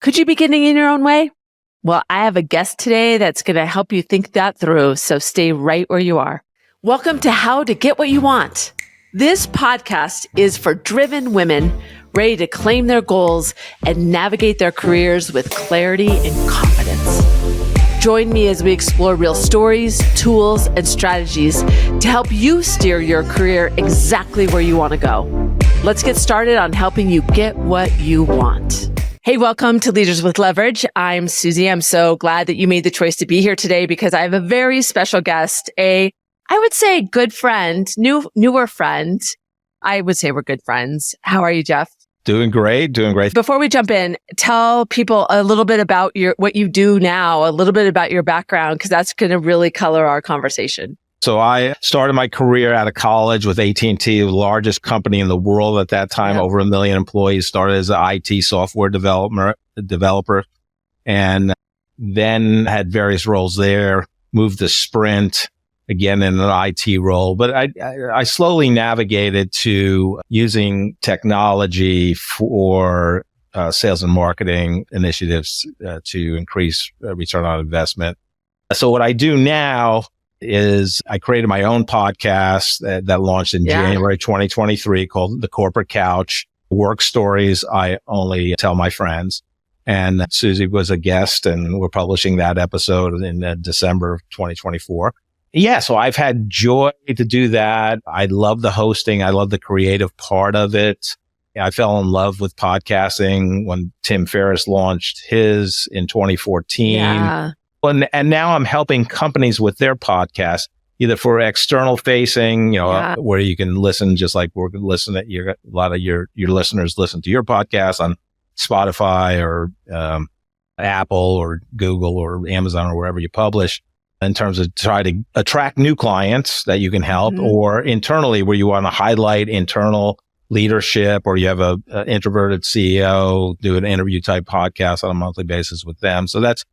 Could you be getting in your own way? Well, I have a guest today that's going to help you think that through, so stay right where you are. Welcome to How to Get What You Want. This podcast is for driven women ready to claim their goals and navigate their careers with clarity and confidence. Join me as we explore real stories, tools, and strategies to help you steer your career exactly where you want to go. Let's get started on helping you get what you want. Hey, welcome to Leaders with Leverage. I'm Susie. I'm so glad that you made the choice to be here today because I have a very special guest, I would say good friend, newer friend. I would say we're good friends. How are you, Jeff? Doing great. Before we jump in, tell people a little bit about what you do now, a little bit about your background, because that's going to really color our conversation. So I started my career out of college with AT&T, the largest company in the world at that time, over 1 million employees, started as an IT software developer, and then had various roles there, moved to Sprint, again in an IT role. But I slowly navigated to using technology for sales and marketing initiatives to increase return on investment. So what I do now is I created my own podcast that launched in January 2023 called The Corporate Couch. Work stories I only tell my friends. And Susie was a guest, and we're publishing that episode in December of 2024. Yeah, so I've had joy to do that. I love the hosting. I love the creative part of it. I fell in love with podcasting when Tim Ferriss launched his in 2014. Yeah. And now I'm helping companies with their podcasts, either for external facing, where you can listen, just like we're listening. A lot of your listeners listen to your podcast on Spotify or Apple or Google or Amazon or wherever you publish, in terms of try to attract new clients that you can help, or internally where you want to highlight internal leadership, or you have a introverted CEO, do an interview type podcast on a monthly basis with them. So that's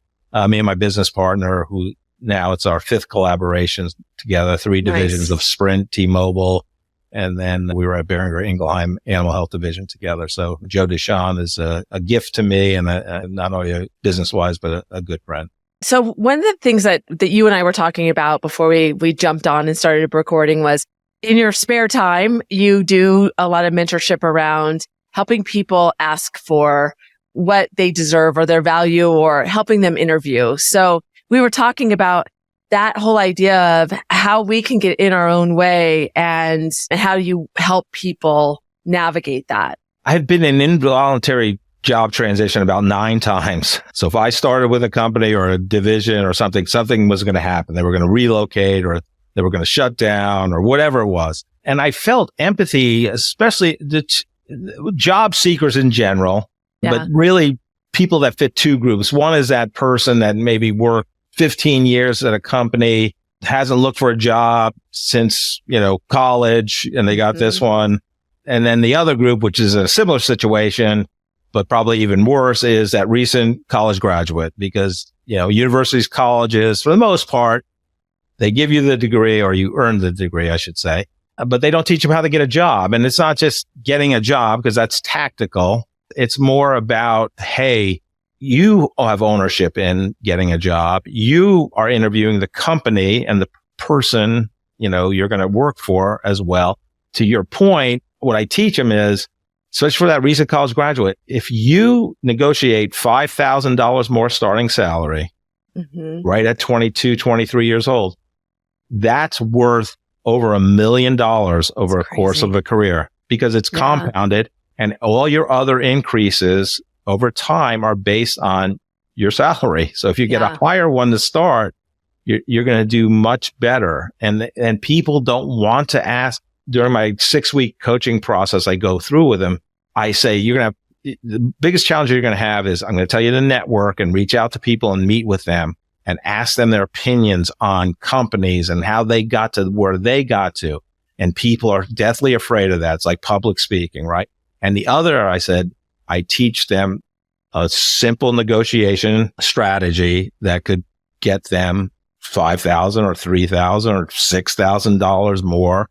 me and my business partner, who now it's our 5th collaboration together, 3 divisions of Sprint, T-Mobile, and then we were at Boehringer Ingelheim Animal Health Division together. So Joe Deschamps is a gift to me, and not only business-wise, but a good friend. So one of the things that you and I were talking about before we jumped on and started recording was, in your spare time, you do a lot of mentorship around helping people ask for what they deserve or their value, or helping them interview. So we were talking about that whole idea of how we can get in our own way and how you help people navigate that. I've been in involuntary job transition about 9 times. So if I started with a company or a division or something was going to happen. They were going to relocate, or they were going to shut down, or whatever it was. And I felt empathy, especially the job seekers in general, but really people that fit 2 groups. One is that person that maybe worked 15 years at a company, hasn't looked for a job since, college, and they got this one. And then the other group, which is a similar situation, but probably even worse, is that recent college graduate, because, universities, colleges, for the most part, they give you the degree, or you earn the degree, I should say, but they don't teach them how to get a job. And it's not just getting a job, because that's tactical. It's more about, hey, you have ownership in getting a job. You are interviewing the company and the person, you're going to work for as well. To your point, what I teach them is, especially for that recent college graduate, if you negotiate $5,000 more starting salary, right at 22, 23 years old, that's worth over $1 million over a course of a career, because it's compounded. And all your other increases over time are based on your salary. So if you get a higher one to start, you're going to do much better. And people don't want to ask. During my 6-week coaching process I go through with them, I say, the biggest challenge you're going to have is, I'm going to tell you to network and reach out to people and meet with them and ask them their opinions on companies and how they got to where they got to. And people are deathly afraid of that. It's like public speaking, right? And the other, I said, I teach them a simple negotiation strategy that could get them $5,000 or $3,000 or $6,000 more.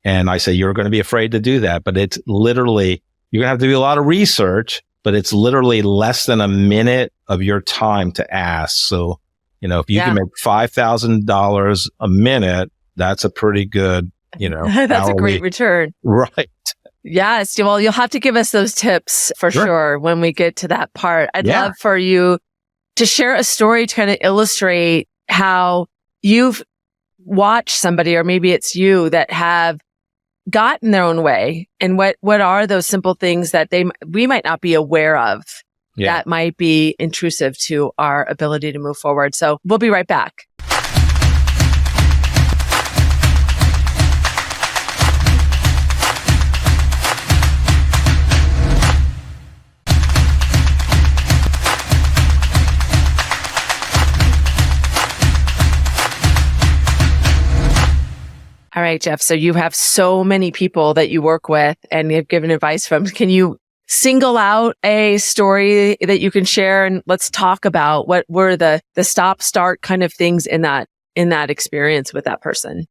And I say, you're going to be afraid to do that, but it's literally, you're going to have to do a lot of research, but it's literally less than a minute of your time to ask. So, if you can make $5,000 a minute, that's a pretty good, that's hourly, a great return. Right. Yes. Well, you'll have to give us those tips for sure when we get to that part. I'd love for you to share a story to kind of illustrate how you've watched somebody, or maybe it's you, that have gotten their own way, and what are those simple things that we might not be aware of that might be intrusive to our ability to move forward. So we'll be right back. All right, Jeff. So you have so many people that you work with and you've given advice from. Can you single out a story that you can share, and let's talk about what were the stop start kind of things in that experience with that person?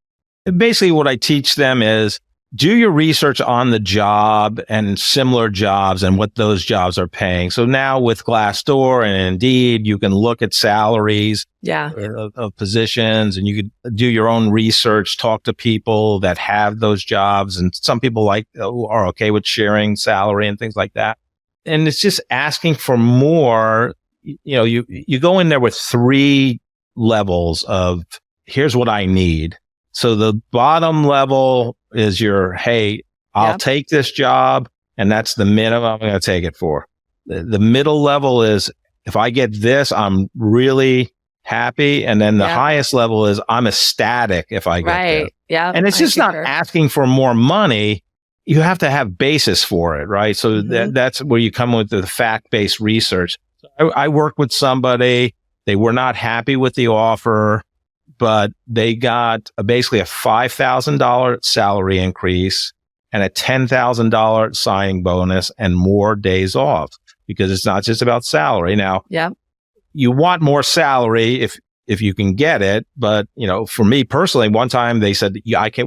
Basically, what I teach them is do your research on the job and similar jobs and what those jobs are paying. So now with Glassdoor and Indeed, you can look at salaries of positions, and you could do your own research, talk to people that have those jobs. And some people are okay with sharing salary and things like that. And it's just asking for more. You go in there with 3 levels of here's what I need. So the bottom level is hey, I'll take this job, and that's the minimum I'm going to take it for. The middle level is if I get this, I'm really happy. And then the highest level is I'm ecstatic if I get this. Yeah. And it's just not asking for more money. You have to have basis for it, right? So that's where you come with the fact-based research. I worked with somebody, they were not happy with the offer, but they got basically a $5,000 salary increase and a $10,000 signing bonus and more days off, because it's not just about salary. Now, you want more salary if you can get it. But, for me personally, one time they said,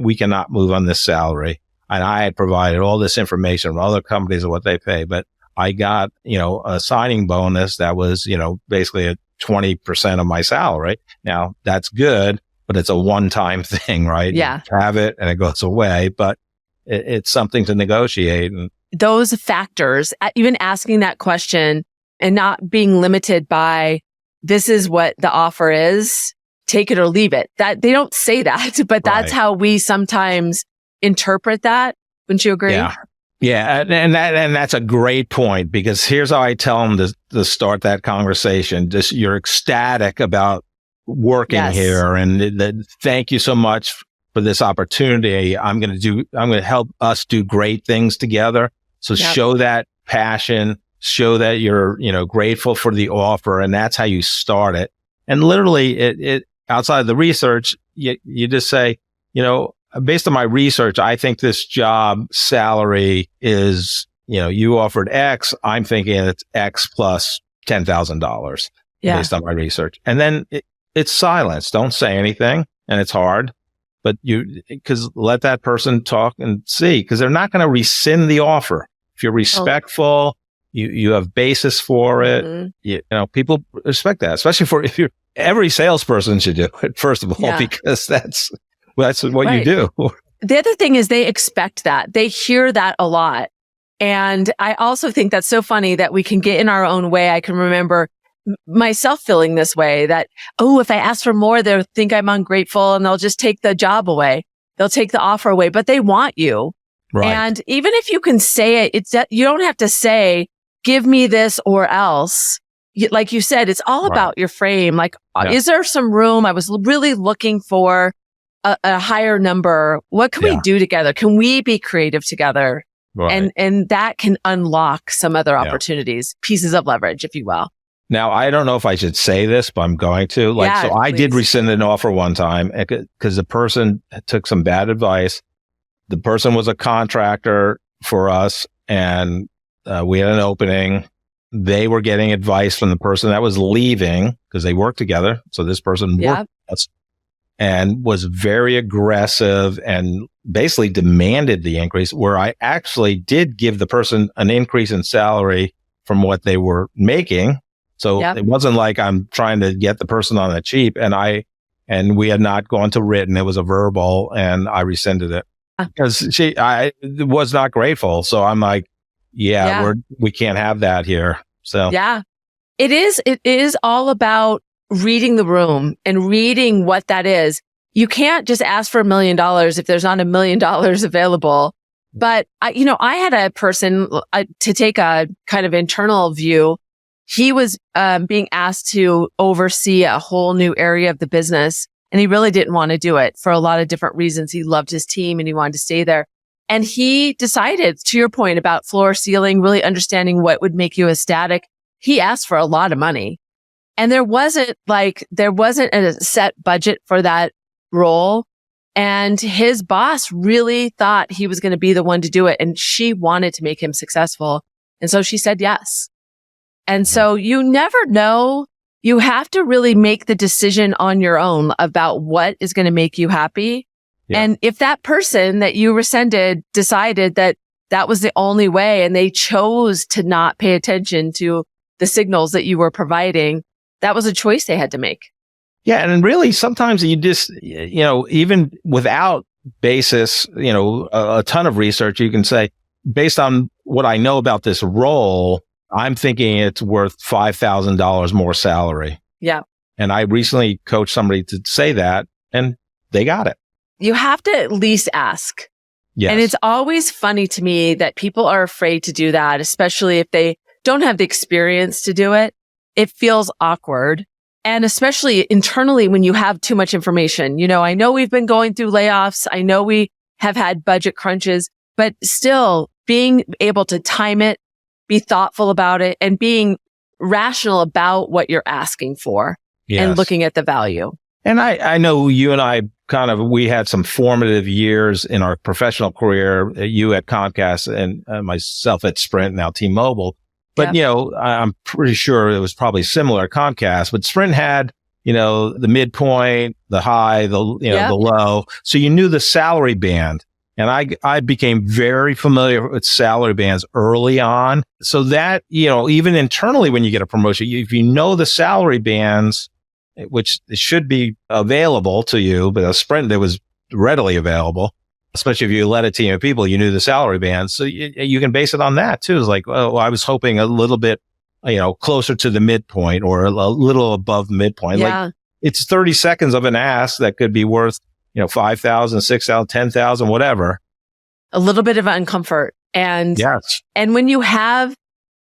we cannot move on this salary. And I had provided all this information from other companies of what they pay, but I got, a signing bonus that was, basically a 20% of my salary. Now that's good, but it's a one-time thing, right? Yeah. You have it and it goes away, but it's something to negotiate. And those factors, even asking that question and not being limited by this is what the offer is, take it or leave it. That they don't say that, but that's how we sometimes interpret that. Wouldn't you agree? Yeah. Yeah, and that's a great point, because here's how I tell them to start that conversation. Just you're ecstatic about working here, and thank you so much for this opportunity. I'm going to help us do great things together. So show that passion, show that you're grateful for the offer, and that's how you start it. And literally, it outside of the research, you just say, based on my research, I think this job salary is, you offered X. I'm thinking it's X plus $10,000 based on my research. And then it's silence. Don't say anything. And it's hard, but because let that person talk and see, because they're not going to rescind the offer. If you're respectful, you have basis for it. People respect that, especially if every salesperson should do it, first of all, because that's what you do. The other thing is they expect that. They hear that a lot. And I also think that's so funny that we can get in our own way. I can remember myself feeling this way, that, if I ask for more, they'll think I'm ungrateful and they'll just take the job away. They'll take the offer away, but they want you. Right. And even if you can say it, you don't have to say, give me this or else. Like you said, it's all about your frame. Like, is there some room? I was really looking for a higher number. What can we do together? Can we be creative together? Right. And that can unlock some other opportunities, pieces of leverage, if you will. Now, I don't know if I should say this, but I'm going to. I did rescind an offer one time because the person took some bad advice. The person was a contractor for us, and we had an opening. They were getting advice from the person that was leaving because they worked together. So this person worked with us and was very aggressive and basically demanded the increase, where I actually did give the person an increase in salary from what they were making. So it wasn't like I'm trying to get the person on the cheap, and we had not gone to written. It was a verbal, and I rescinded it because I was not grateful. So I'm like, we can't have that here. So it is all about reading the room and reading what that is. You can't just ask for $1 million if there's not $1 million available. But I had a person to take a kind of internal view. He was being asked to oversee a whole new area of the business, and he really didn't want to do it for a lot of different reasons. He loved his team and he wanted to stay there. And he decided, to your point about floor, ceiling, really understanding what would make you ecstatic. He asked for a lot of money, and there wasn't a set budget for that role. And his boss really thought he was going to be the one to do it. And she wanted to make him successful. And so she said yes. And so you never know. You have to really make the decision on your own about what is going to make you happy. Yeah. And if that person that you rescinded decided that that was the only way and they chose to not pay attention to the signals that you were providing, that was a choice they had to make. Yeah. And really, sometimes you just, even without basis, a ton of research, you can say, based on what I know about this role, I'm thinking it's worth $5,000 more salary. Yeah. And I recently coached somebody to say that, and they got it. You have to at least ask. Yes. And it's always funny to me that people are afraid to do that, especially if they don't have the experience to do it. It feels awkward. And especially internally when you have too much information. I know we've been going through layoffs. I know we have had budget crunches, but still being able to time it, be thoughtful about it, and being rational about what you're asking for and looking at the value. And I know you and I we had some formative years in our professional career, you at Comcast and myself at Sprint, now T-Mobile. But, I'm pretty sure it was probably similar at Comcast, but Sprint had, the midpoint, the high, the low. So you knew the salary band. And I became very familiar with salary bands early on. So that, even internally, when you get a promotion, if you know the salary bands, which should be available to you, but a Sprint that was readily available, especially if you led a team of people, you knew the salary bands. So you can base it on that too. It's like, I was hoping a little bit, closer to the midpoint or a little above midpoint. Yeah. Like it's 30 seconds of an ask that could be worth, 5,000, 6,000, 10,000, whatever. A little bit of uncomfort. And, yes. And when you have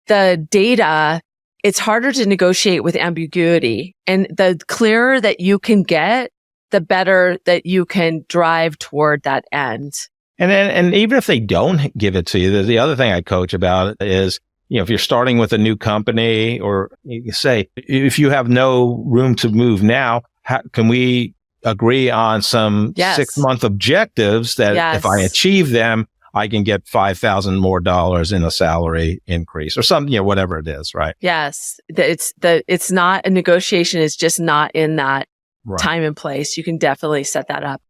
the data, it's harder to negotiate with ambiguity. And the clearer that you can get, the better that you can drive toward that end. And even if they don't give it to you, the other thing I coach about is, if you're starting with a new company, or you say, if you have no room to move now, can we agree on some 6-month objectives that if I achieve them, I can get $5,000 more in a salary increase or something, whatever it is, right? Yes. It's not a negotiation. It's just not in that time and place. You can definitely set that up.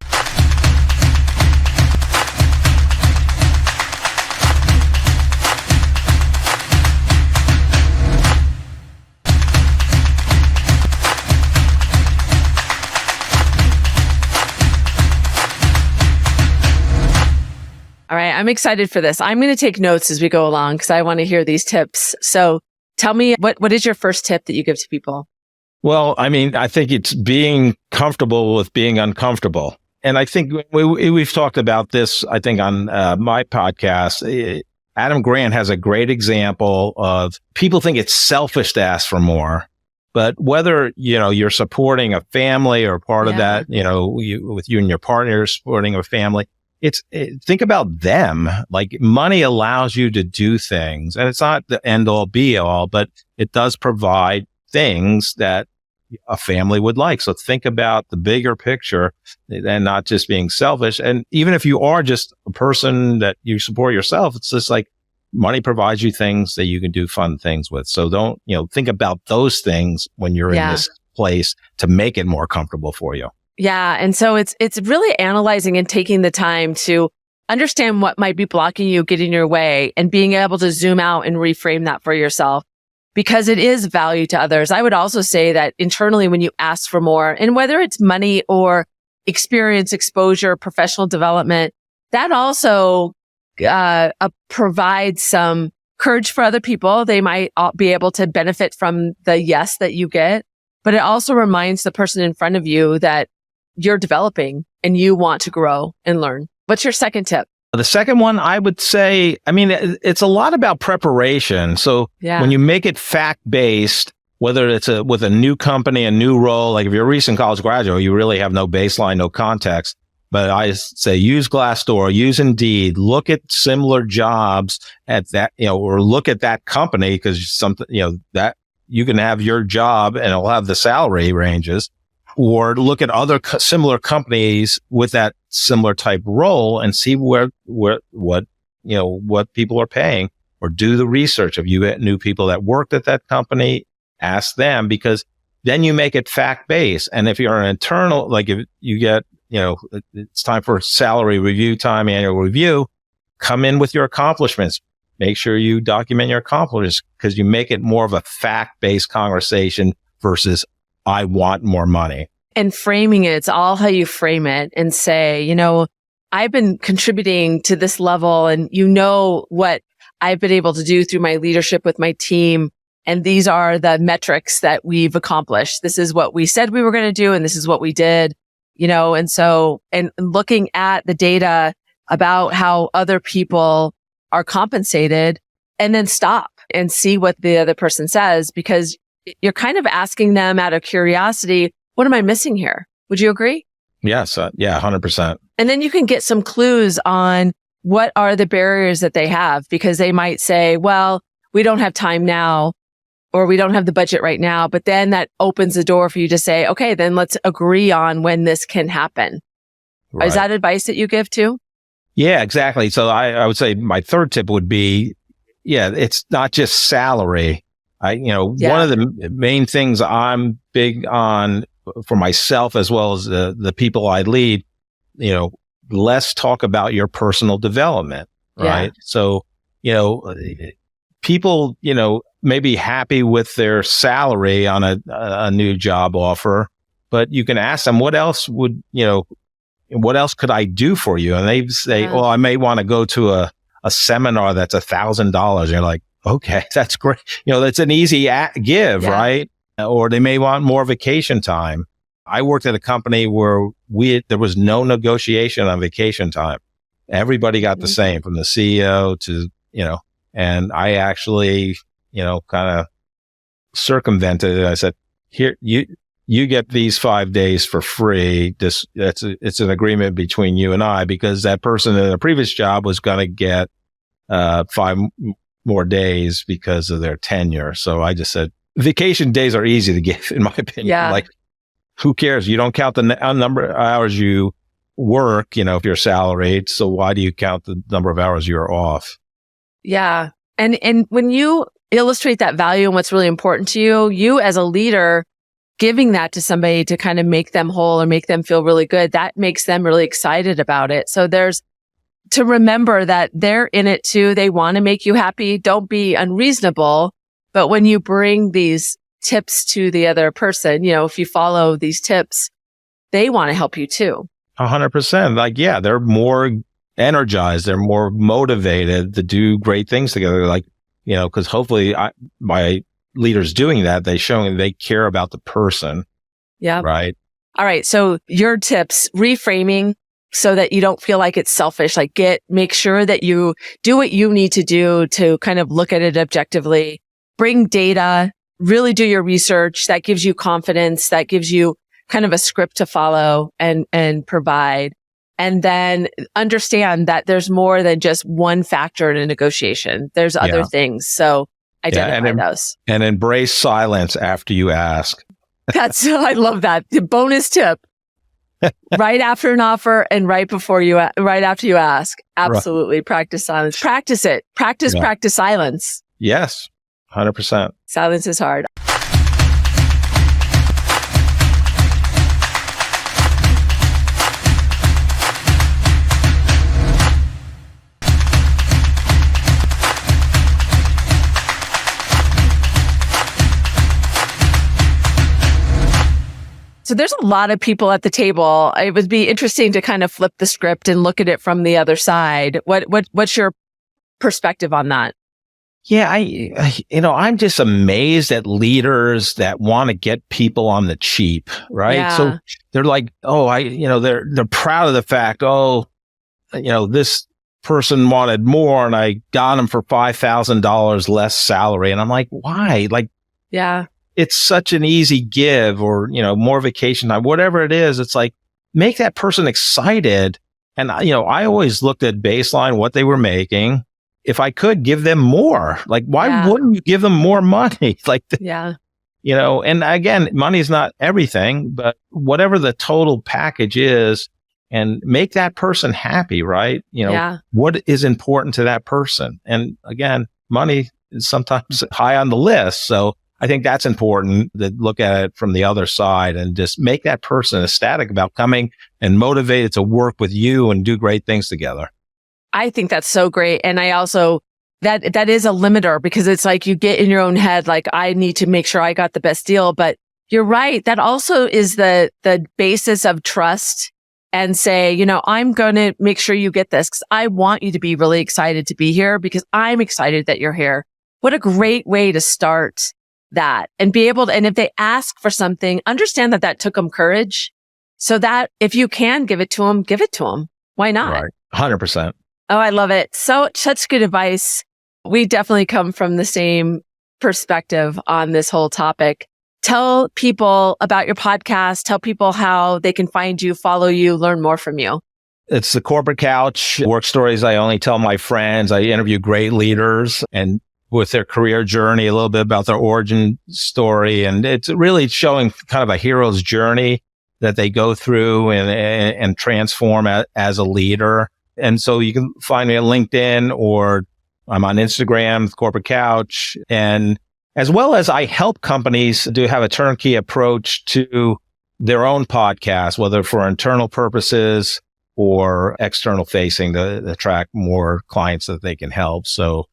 All right. I'm excited for this. I'm going to take notes as we go along because I want to hear these tips. So tell me, what is your first tip that you give to people? Well, I think it's being comfortable with being uncomfortable. And I think we've talked about this, I think, on my podcast. Adam Grant has a great example of people think it's selfish to ask for more. But whether, you're supporting a family or part of that, with you and your partner supporting a family, think about them. Like, money allows you to do things, and it's not the end all be all, but it does provide things that a family would like. So think about the bigger picture and not just being selfish. And even if you are just a person that you support yourself, it's just like money provides you things that you can do fun things with. So don't, think about those things when you're in this place to make it more comfortable for you. Yeah. And so it's really analyzing and taking the time to understand what might be blocking you, getting in your way, and being able to zoom out and reframe that for yourself. because it is value to others. I would also say that internally, when you ask for more, and whether it's money or experience, exposure, professional development, that also provides some courage for other people. They might be able to benefit from the yes that you get, but it also reminds the person in front of you that you're developing and you want to grow and learn. What's your second tip? The second one, I would say, I mean, it's a lot about preparation. So when you make it fact-based, whether it's with a new company, a new role, like if you're a recent college graduate, you really have no baseline, no context. But I say use Glassdoor, use Indeed, look at similar jobs at that, or look at that company, because something, that you can have your job and it'll have the salary ranges, or look at other similar companies with that similar type role and see what people are paying, or do the research. If you knew people that worked at that company, ask them, because then you make it fact-based. And if you're an internal, like if you get, it's time for salary review time, annual review, come in with your accomplishments. Make sure you document your accomplishments, because you make it more of a fact-based conversation versus I want more money. And framing it, it's all how you frame it and say, I've been contributing to this level, and what I've been able to do through my leadership with my team. And these are the metrics that we've accomplished. This is what we said we were going to do, and this is what we did. And looking at the data about how other people are compensated, and then stop and see what the other person says, because you're kind of asking them out of curiosity, what am I missing here? Would you agree? Yes. 100%. And then you can get some clues on what are the barriers that they have, because they might say, well, we don't have time now, or we don't have the budget right now. But then that opens the door for you to say, okay, then let's agree on when this can happen. Right. Is that advice that you give too? Yeah, exactly. So I would say my third tip would be, it's not just salary. One of the main things I'm big on for myself, as well as the people I lead, less talk about your personal development, right? Yeah. So, people, may be happy with their salary on a new job offer, but you can ask them, what else could I do for you? And they say, well, I may want to go to a seminar that's $1,000. You're like, okay, that's great. That's an easy give, right? Or they may want more vacation time. I worked at a company where there was no negotiation on vacation time. Everybody got the same, from the CEO to, and I actually, kind of circumvented it. I said, here, you get these 5 days for free. It's an agreement between you and I, because that person in a previous job was going to get 5 more days because of their tenure. So I just said, vacation days are easy to give, in my opinion. Yeah. Like, who cares? You don't count the number of hours you work, if you're salaried. So why do you count the number of hours you're off? Yeah. And when you illustrate that value and what's really important to you, you as a leader, giving that to somebody to kind of make them whole or make them feel really good, that makes them really excited about it. So there's to remember that they're in it too. They want to make you happy. Don't be unreasonable. But when you bring these tips to the other person, if you follow these tips, they want to help you too. 100%. Like, they're more energized. They're more motivated to do great things together. Like, because hopefully my leaders doing that, they showing they care about the person. Yeah. Right. All right. So your tips, reframing so that you don't feel like it's selfish, like make sure that you do what you need to do to kind of look at it objectively, bring data, really do your research. That gives you confidence. That gives you kind of a script to follow and provide. And then understand that there's more than just one factor in a negotiation. There's other things. So identify those. And embrace silence after you ask. I love that. The bonus tip. Right after an offer and right after you ask. Absolutely. Right. Practice silence. Practice it. Practice silence. Yes. 100%. Silence is hard. So there's a lot of people at the table. It would be interesting to kind of flip the script and look at it from the other side. What's your perspective on that? Yeah, I'm just amazed at leaders that want to get people on the cheap, right? Yeah. So they're like, they're proud of the fact, this person wanted more and I got them for $5,000 less salary. And I'm like, why? Like, yeah, it's such an easy give, or, more vacation time, whatever it is. It's like, make that person excited. And, I always looked at baseline, what they were making. If I could give them more, like, why wouldn't you give them more money? Like, and again, money is not everything, but whatever the total package is, and make that person happy, right? What is important to that person? And again, money is sometimes high on the list. So I think that's important, to look at it from the other side and just make that person ecstatic about coming and motivated to work with you and do great things together. I think that's so great. And I also, that is a limiter, because it's like you get in your own head, like, I need to make sure I got the best deal. But you're right. That also is the basis of trust, and say, I'm going to make sure you get this, because I want you to be really excited to be here, because I'm excited that you're here. What a great way to start that, and be able to, and if they ask for something, understand that took them courage, so that if you can give it to them, give it to them. Why not? Right. 100%. Oh, I love it. So such good advice. We definitely come from the same perspective on this whole topic. Tell people about your podcast. Tell people how they can find you, follow you, learn more from you. It's the Corporate Couch. Work stories I only tell my friends. I interview great leaders and with their career journey, a little bit about their origin story. And it's really showing kind of a hero's journey that they go through and transform as a leader. And so you can find me on LinkedIn, or I'm on Instagram, Corporate Couch. And as well as I help companies to have a turnkey approach to their own podcast, whether for internal purposes or external facing, to attract more clients that they can help. So,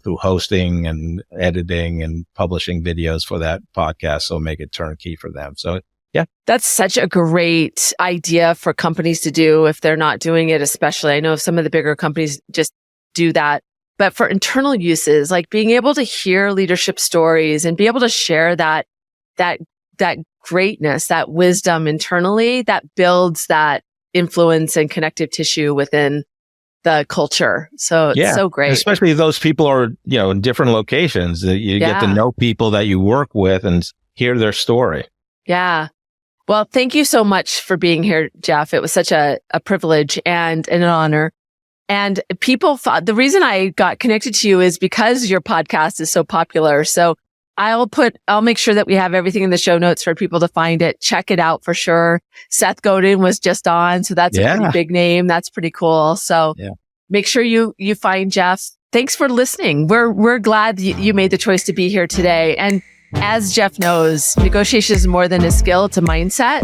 through hosting and editing and publishing videos for that podcast. So make it turnkey for them. So yeah. That's such a great idea for companies to do if they're not doing it, especially. I know some of the bigger companies just do that. But for internal uses, like being able to hear leadership stories and be able to share that greatness, that wisdom internally, that builds that influence and connective tissue within the culture. So it's so great. Especially if those people are, in different locations, that you get to know people that you work with and hear their story. Yeah. Well, thank you so much for being here, Jeff. It was such a privilege and an honor. And people thought, the reason I got connected to you is because your podcast is so popular. So I'll make sure that we have everything in the show notes for people to find it. Check it out for sure. Seth Godin was just on. So that's a pretty big name. That's pretty cool. So make sure you find Jeff. Thanks for listening. We're glad you made the choice to be here today. And as Jeff knows, negotiation is more than a skill, it's a mindset.